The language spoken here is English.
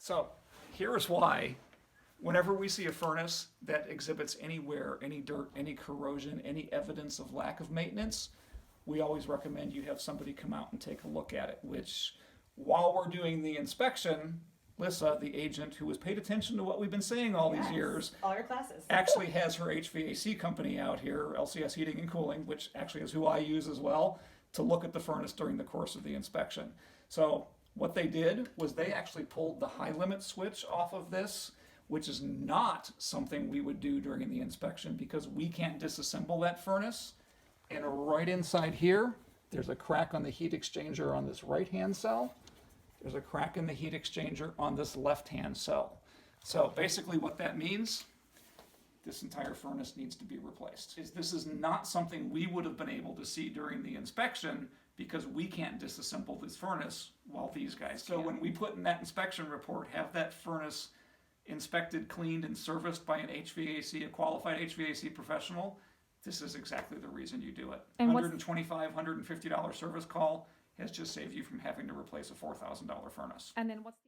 So here's why. Whenever we see a furnace that exhibits any wear, any dirt, any corrosion, any evidence of lack of maintenance, we always recommend you have somebody come out and take a look at it, which while we're doing the inspection, Lissa, the agent who has paid attention to what we've been saying all these years, all your classes. actually has her HVAC company out here, LCS Heating and Cooling, which actually is who I use as well, to look at the furnace during the course of the inspection. So what they did was they actually pulled the high limit switch off of this, which is not something we would do during the inspection because we can't disassemble that furnace. And right inside here, there's a crack on the heat exchanger on this right-hand cell. There's a crack in the heat exchanger on this left-hand cell. So basically what that means, this entire furnace needs to be replaced. This is not something we would have been able to see during the inspection because we can't disassemble this furnace while these guys. So when we put in that inspection report, have that furnace inspected, cleaned, and serviced by a qualified HVAC professional, this is exactly the reason you do it. And $125, $150 service call has just saved you from having to replace a $4,000 furnace. And then what's the